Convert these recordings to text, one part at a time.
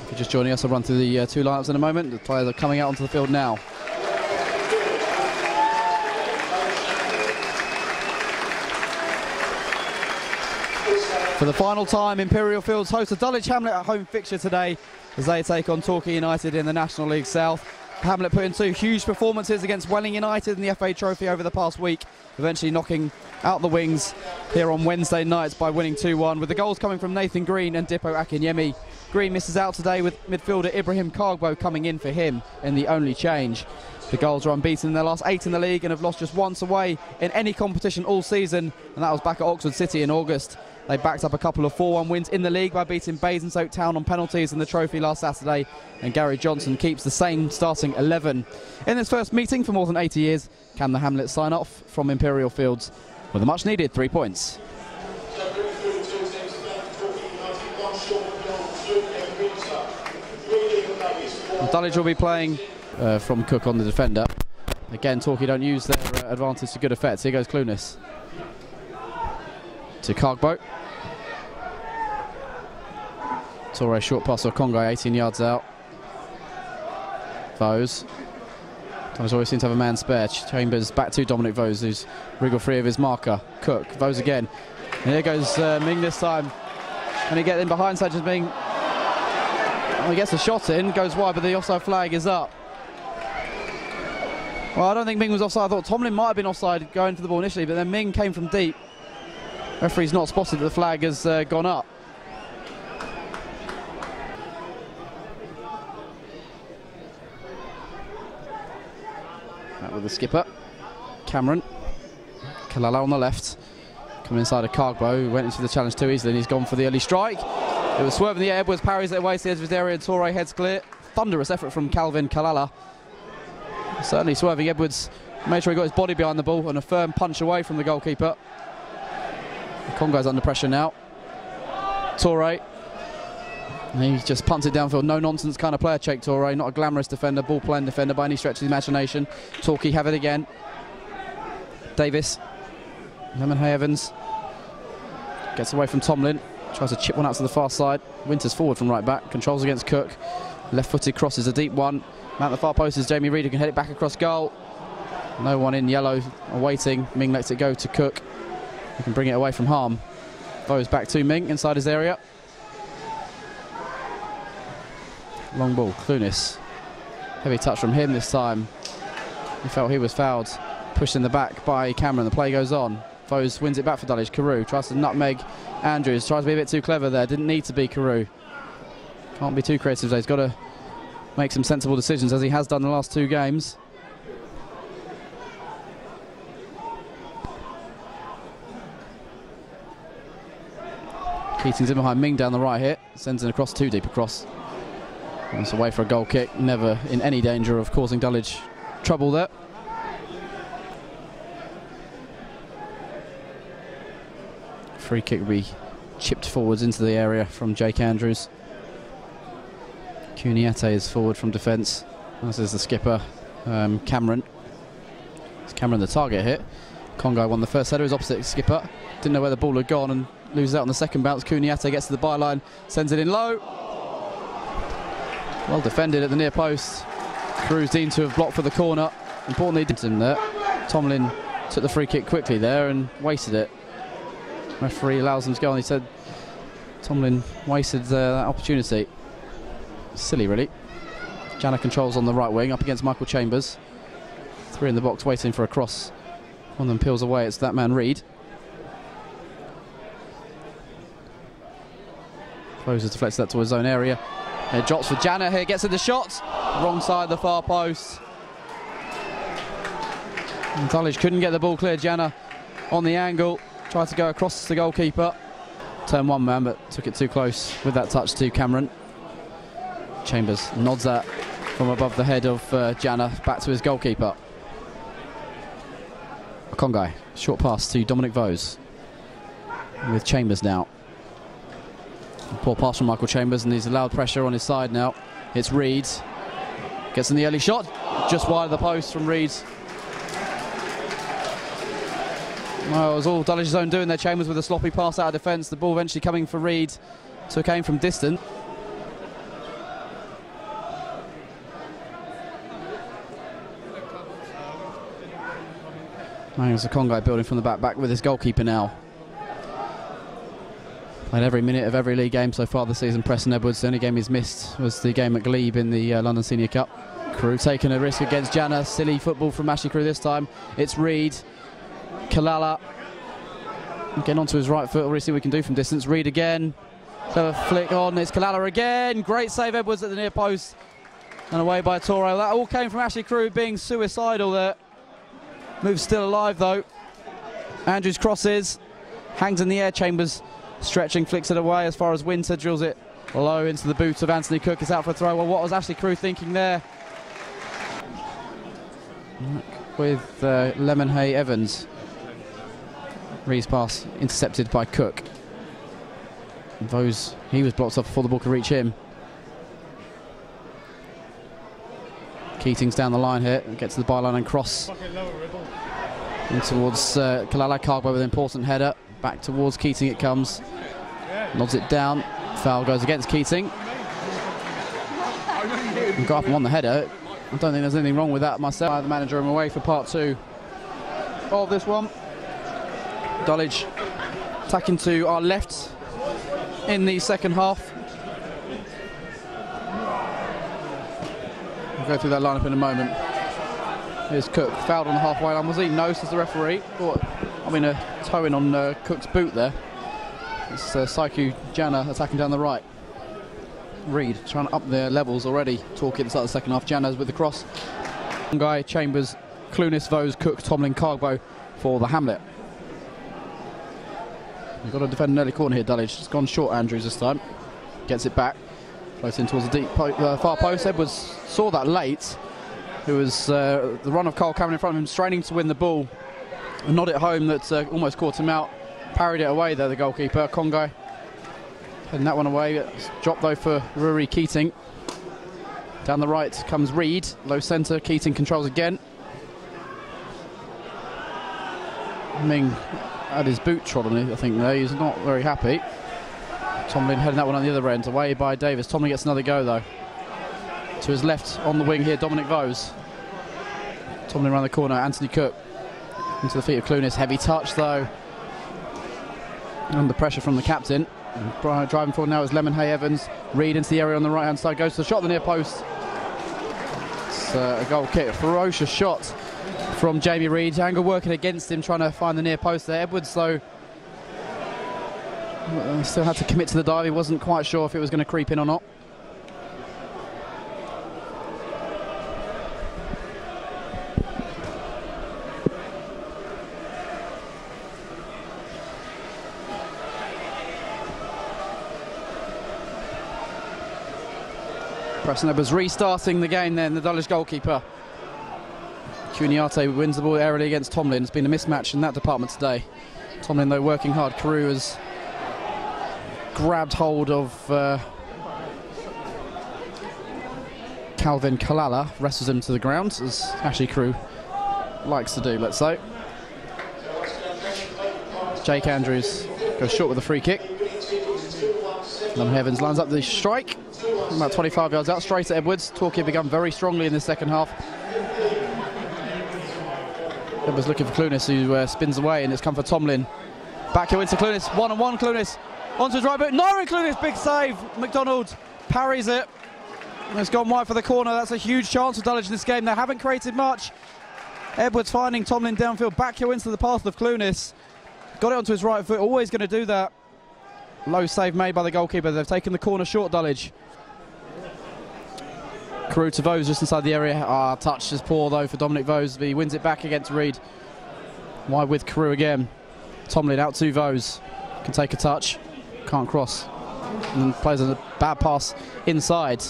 If you're just joining us, I'll run through the two lineups in a moment. The players are coming out onto the field now. For the final time, Imperial Fields host a Dulwich Hamlet at home fixture today as they take on Torquay United in the National League South. Hamlet put in two huge performances against Welling United in the FA Trophy over the past week, eventually knocking out the Wings here on Wednesday nights by winning 2-1, with the goals coming from Nathan Green and Dipo Akinyemi. Green misses out today with midfielder Ibrahim Kagbo coming in for him in the only change. The Goals are unbeaten in their last 8 in the league and have lost just once away in any competition all season, and that was back at Oxford City in August. They backed up a couple of 4-1 wins in the league by beating Basingstoke Town on penalties in the trophy last Saturday, and Gary Johnson keeps the same starting 11. In this first meeting for more than 80 years, can the Hamlets sign off from Imperial Fields with a much needed 3 points? Dulwich will be playing from Cook on the defender. Again, Torquay don't use their advantage to good effect. Here goes Clunis to Kagbo. Torre short pass of Congai, 18 yards out. Vose. Dulwich always seem to have a man spare. Chambers back to Dominic Vose, who's wriggled free of his marker. Cook, Vose again. And here goes Ming this time. Can he get in behind such as Ming? Well, he gets a shot in, goes wide, but the offside flag is up. Well, I don't think Ming was offside. I thought Tomlin might have been offside going for the ball initially, but then Ming came from deep. Referee's not spotted that the flag has gone up. Out with the skipper, Cameron. Kalala on the left. Coming inside of Kagbo, who went into the challenge too easily, and he's gone for the early strike. It was swerving the air. Edwards parries it away to the edge of his area, and Torre heads clear. Thunderous effort from Calvin Kalala. Certainly swerving. Edwards made sure he got his body behind the ball and a firm punch away from the goalkeeper. Congo's under pressure now. Torre. He just punts it downfield. No nonsense kind of player, Cheikh Torre. Not a glamorous defender, ball playing defender by any stretch of the imagination. Torquay have it again. Davis. Lemonhay Evans. Gets away from Tomlin. Tries to chip one out to the far side. Winters forward from right back. Controls against Cook. Left-footed crosses a deep one. Mount the far post is Jamie Reid, who can head it back across goal. No one in yellow awaiting. Ming lets it go to Cook, who can bring it away from harm. Vose back to Ming inside his area. Long ball, Clunis. Heavy touch from him this time. He felt he was fouled. Pushed in the back by Cameron. The play goes on. Vose wins it back for Dulwich. Carew tries to nutmeg Andrews. Tries to be a bit too clever there. Didn't need to be Carew. Can't be too creative though. He's got to make some sensible decisions, as he has done the last 2 games. Keating's in behind Ming down the right here. Sends it across, too deep across. And it's away for a goal kick. Never in any danger of causing Dulwich trouble there. Free kick will be chipped forwards into the area from Jake Andrews. Kuniate is forward from defence, as is the skipper, Cameron. It's Cameron the target hit. Congai won the first header, his opposite skipper. Didn't know where the ball had gone and loses out on the second bounce. Kuniate gets to the byline, sends it in low. Well defended at the near post. Cruz deemed to have blocked for the corner. Importantly, did him there. Tomlin took the free kick quickly there and wasted it. Referee allows them to go on. He said Tomlin wasted that opportunity. Silly, really. Jana controls on the right wing, up against Michael Chambers. 3 in the box, waiting for a cross. One of them peels away. It's that man Reid. Closes, deflects that to his own area. It drops for Jana here, gets in the shot. Wrong side of the far post. And Dulwich couldn't get the ball clear. Jana on the angle, tried to go across the goalkeeper. Turned one man, but took it too close with that touch to Cameron. Chambers nods that from above the head of Jana back to his goalkeeper. Congai, short pass to Dominic Vose with Chambers now. Poor pass from Michael Chambers, and he's allowed pressure on his side now. It's Reid. Gets in the early shot, just wide of the post from Reid. Well, it was all Dulwich's own doing there. Chambers with a sloppy pass out of defence. The ball eventually coming for Reid. Took aim from distance. There's a Congai building from the back with his goalkeeper now. Played every minute of every league game so far this season. Preston Edwards, the only game he's missed was the game at Glebe in the London Senior Cup. Crew taking a risk against Jana. Silly football from Ashley Crew this time. It's Reid. Kalala getting onto his right foot. We'll see what we can do from distance. Reid again. Clever flick on. It's Kalala again. Great save, Edwards, at the near post. And away by Toro. That all came from Ashley Crew being suicidal there. Moves still alive though. Andrews crosses. Hangs in the air. Chambers stretching, flicks it away as far as Winter drills it low into the boot of Anthony Cook. It's out for a throw. Well, what was Ashley Crew thinking there? With Lemonhay Evans. Reid's pass intercepted by Cook. He was blocked off before the ball could reach him. Keating's down the line here, gets to the byline and cross in towards Kalala. Cargway with an important header. Back towards Keating it comes. Nods it down. Foul goes against Keating. And got up and won the header. I don't think there's anything wrong with that myself. The manager him away for part 2 of this one. Dulwich attacking to our left in the second half. We'll go through that lineup in a moment. Here's Cook, fouled on the halfway line. Was he? No, says the referee. A toe in on Cook's boot there. It's Saiku Jana attacking down the right. Reid trying to up their levels already. Talk at the start of the second half. Jana's with the cross. One guy, Chambers, Clunis, Vose, Cook, Tomlin, Cargbo for the Hamlet. We've got to defend an early corner here, Dulwich. It's gone short, Andrews this time. Gets it back. Floats in towards the deep far post. Edwards saw that late. It was the run of Cole Cameron in front of him, straining to win the ball. A nod at home that almost caught him out. Parried it away there, the goalkeeper. Congai heading that one away. It's dropped though for Rory Keating. Down the right comes Reid. Low centre. Keating controls again. Ming had his boot trod on it, I think there. He's not very happy. Tomlin heading that one on the other end. Away by Davis. Tomlin gets another go though. To his left on the wing here, Dominic Vose. Tomlin around the corner. Anthony Cook into the feet of Clunis. Heavy touch though. Under pressure from the captain. And driving forward now is Lemonhay Evans. Reid into the area on the right hand side. Goes to the shot at the near post. It's a goal kick. Ferocious shot from Jamie Reid. Angle working against him, trying to find the near post there. Edwards though still had to commit to the dive. He wasn't quite sure if it was going to creep in or not. Preston Edwards restarting the game then, the Dulwich goalkeeper. Cuniate wins the ball aerially against Tomlin. It's been a mismatch in that department today. Tomlin though working hard. Carew has grabbed hold of Calvin Kalala, wrestles him to the ground, as Ashley Carew likes to do, let's say. Jake Andrews goes short with a free kick. Lemonhay Evans lines up the strike. About 25 yards out, straight at Edwards. Torquay begun very strongly in the second half. Edwards looking for Clunis, who spins away, and it's come for Tomlin. Back here into Clunis, one-on-one Clunis. Onto his right boot, Norrie Clunis, big save. McDonald parries it. And it's gone wide for the corner. That's a huge chance for Dulwich in this game. They haven't created much. Edwards finding Tomlin downfield, back here into the path of Clunis. Got it onto his right foot, always going to do that. Low save made by the goalkeeper. They've taken the corner short, Dulwich. Carew to Vose just inside the area. Touch is poor though for Dominic Vose. He wins it back against Reid. Wide with Carew again. Tomlin out to Vose. Can take a touch. Can't cross. And then plays a bad pass inside.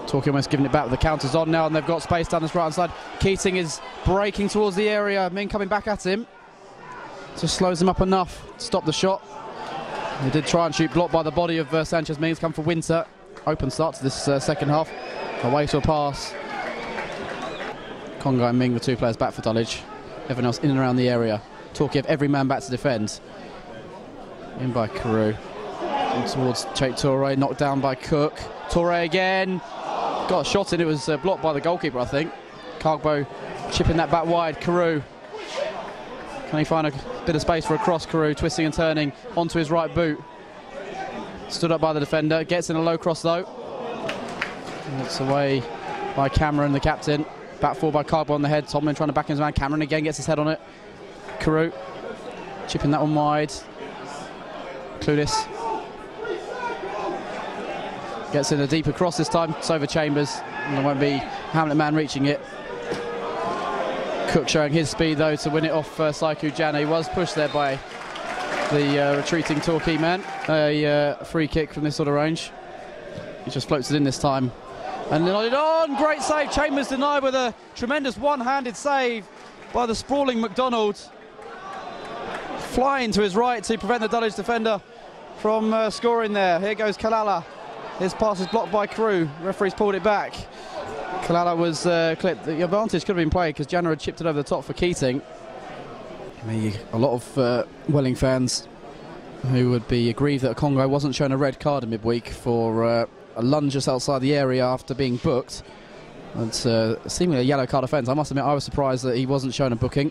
Torquay almost giving it back. The counter's on now and they've got space down this right hand side. Keating is breaking towards the area. Ming coming back at him. Just slows him up enough to stop the shot. He did try and shoot, blocked by the body of Sanchez. Ming's come for Winter. Open start to this second half. Away to a pass. Congai and Ming, the two players back for Dulwich. everyone else in and around the area. Torquay, every man back to defend. In by Carew. In towards Chait Toure, knocked down by Cook. Toure again. Got a shot in, it was blocked by the goalkeeper, I think. Cargbo chipping that back wide. Carew. Can he find a bit of space for a cross? Carew twisting and turning onto his right boot. Stood up by the defender. Gets in a low cross though. And it's away by Cameron, the captain. Back four by Cargbo on the head. Tomlin trying to back his man. Cameron again gets his head on it. Carew chipping that one wide. Clueless. Gets in a deeper cross this time. It's over Chambers. And there won't be Hamlet man reaching it. Cook showing his speed though to win it off Saiku Jana. He was pushed there by the retreating Torquay man. A free kick from this sort of range. He just floats it in this time. And nodded on. Great save. Chambers denied with a tremendous one-handed save by the sprawling McDonald. Flying to his right to prevent the Dulwich defender from scoring there. Here goes Kalala. His pass is blocked by Carew. Referee's pulled it back. Kalala was clipped. The advantage could have been played because Jana had chipped it over the top for Keating. A lot of Welling fans who would be aggrieved that Congo wasn't shown a red card in midweek for a lunge just outside the area after being booked. It's seemingly a yellow card offence. I must admit I was surprised that he wasn't shown a booking.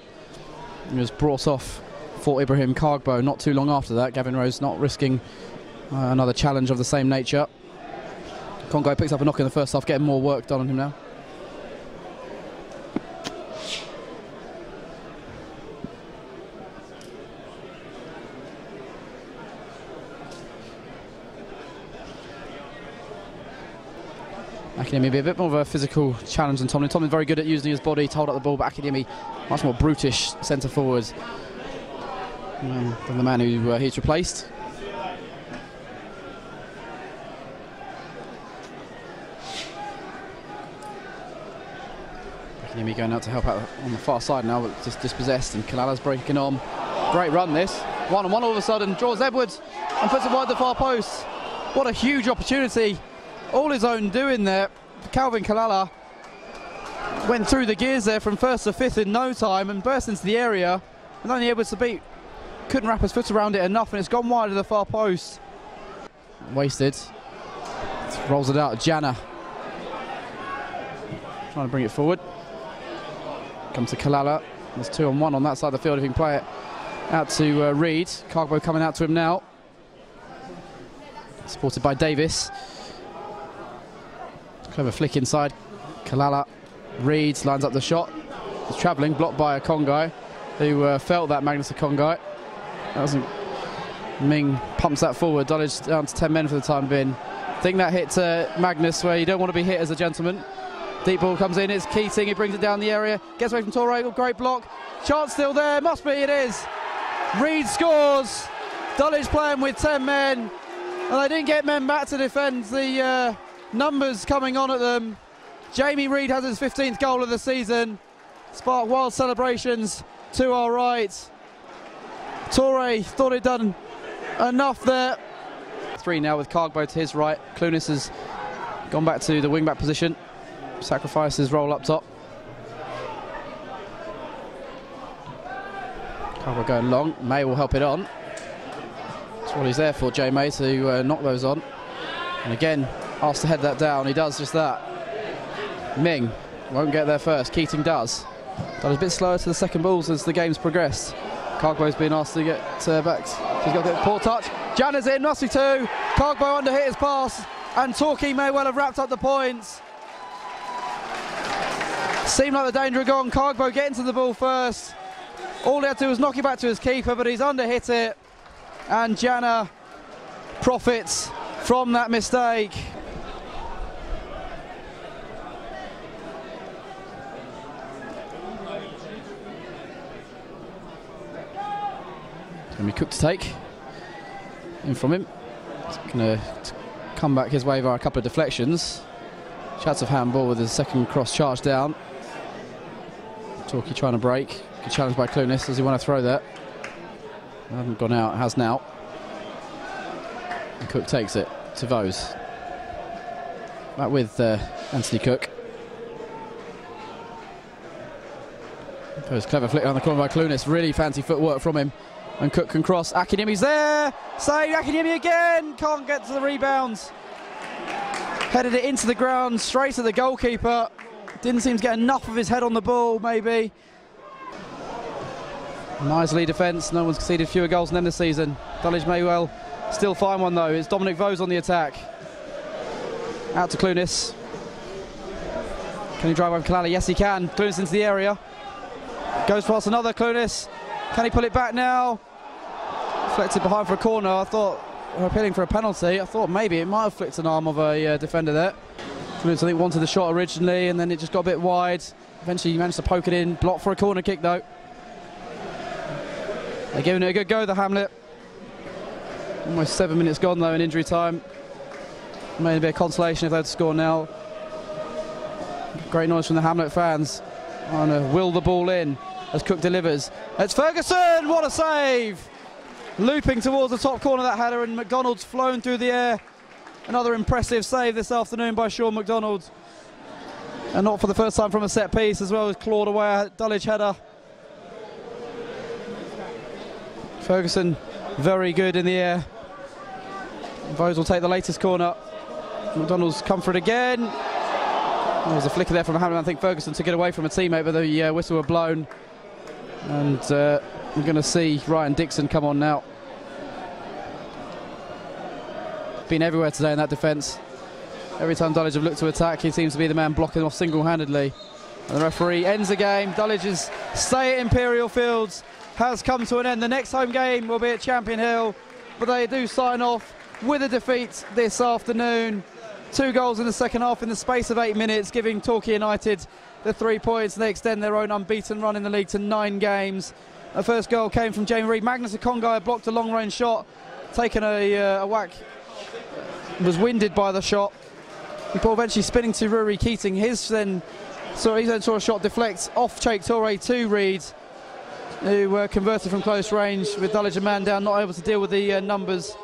He was brought off for Ibrahim Cargbo not too long after that. Gavin Rose not risking another challenge of the same nature. Congo picks up a knock in the first half, getting more work done on him now. Akiniemi be a bit more of a physical challenge than Tomlin. Tomlin's very good at using his body to hold up the ball, but Akiniemi much more brutish centre forward than the man who he's replaced. Akiniemi going out to help out on the far side now, but just dispossessed, and Kalala's breaking on. Great run this. 1-on-1 all of a sudden, draws Edwards and puts it wide the far post. What a huge opportunity. All his own doing there. Calvin Kalala went through the gears there from first to fifth in no time and burst into the area, and only Edwards to beat. Couldn't wrap his foot around it enough, and it's gone wide of the far post. Wasted. Rolls it out. Jana trying to bring it forward. Comes to Kalala. There's 2-on-1 on that side of the field if he can play it out to Reed. Cargbo coming out to him now. Supported by Davis. Clever flick inside. Kalala. Reed lines up the shot. He's travelling, blocked by a Congai who felt that Magnus a Congai. That wasn't. Ming pumps that forward. Dulwich down to 10 men for the time being. I think that hit Magnus where you don't want to be hit as a gentleman. Deep ball comes in, it's Keating, he brings it down the area, gets away from Toure, great block. Chance still there, must be, it is. Reed scores. Dulwich playing with 10 men, and they didn't get men back to defend. The numbers coming on at them. Jamie Reed has his 15th goal of the season. Spark wild celebrations to our right. Toure thought he'd done enough there. 3 now with Cargbo to his right. Clunis has gone back to the wing-back position. Sacrifices roll up top. Cargbo going long. May will help it on. That's what he's there for, Jay May, to knock those on. And again, asked to head that down. He does just that. Ming won't get there first. Keating does. But a bit slower to the second balls as the game's progressed. Cargbo's been asked to get back. He's got a poor touch. Jana's in, must be 2. Cargbo under hit his pass, and Torquay may well have wrapped up the points. Seemed like the danger had gone. Cargbo getting to the ball first. All he had to do was knock it back to his keeper, but he's under hit it, and Jana profits from that mistake. It's going to be Cook to take in from him. It's going to come back his way via a couple of deflections. Chance of handball with his second cross charge down. Torquay trying to break. Good challenge by Clunis. Does he want to throw that? Hasn't gone out, has now. And Cook takes it to Vose. Back with Anthony Cook. It was clever flick on the corner by Clunis. Really fancy footwork from him. And Cook can cross. Akinyemi's there. Save Akinyemi again. Can't get to the rebounds. Headed it into the ground, straight to the goalkeeper. Didn't seem to get enough of his head on the ball, maybe. Nice lead defence. No one's conceded fewer goals than them this season. Dulwich may well still find one, though. It's Dominic Vose on the attack. Out to Clunis. Can he drive home Kalala? Yes, he can. Clunis into the area. Goes past another Clunis. Can he pull it back now? Flicked it behind for a corner. I thought, appealing for a penalty. I thought maybe it might have flicked an arm of a defender there. Clunis, I think, wanted the shot originally, and then it just got a bit wide. Eventually he managed to poke it in. Blocked for a corner kick, though. They're giving it a good go, the Hamlet. Almost 7 minutes gone, though, in injury time. Maybe a bit of consolation if they had to score now. Great noise from the Hamlet fans. Trying to will the ball in as Cook delivers. It's Ferguson! What a save! Looping towards the top corner of that header, and McDonald's flown through the air. Another impressive save this afternoon by Sean McDonald. And not for the first time from a set piece, as well as clawed away a Dulwich header. Ferguson very good in the air. Vose will take the latest corner. McDonald's comfort again. There was a flicker there from Hamlet. I think Ferguson took it away from a teammate, but the whistle were blown. And we're going to see Ryan Dixon come on now. Been everywhere today in that defence. Every time Dulwich have looked to attack, he seems to be the man blocking off single-handedly. And the referee ends the game. Dulwich's stay at Imperial Fields has come to an end. The next home game will be at Champion Hill, but they do sign off with a defeat this afternoon. 2 goals in the second half in the space of 8 minutes, giving Torquay United the 3 points. They extend their own unbeaten run in the league to 9 games. The first goal came from Jamie Reid. Magnus Okongai blocked a long-range shot, taken a whack, was winded by the shot. Before eventually spinning to Rory Keating. He then saw a shot deflect off Cheikh Toure to Reid, who converted from close range with Dulwich a man down, not able to deal with the numbers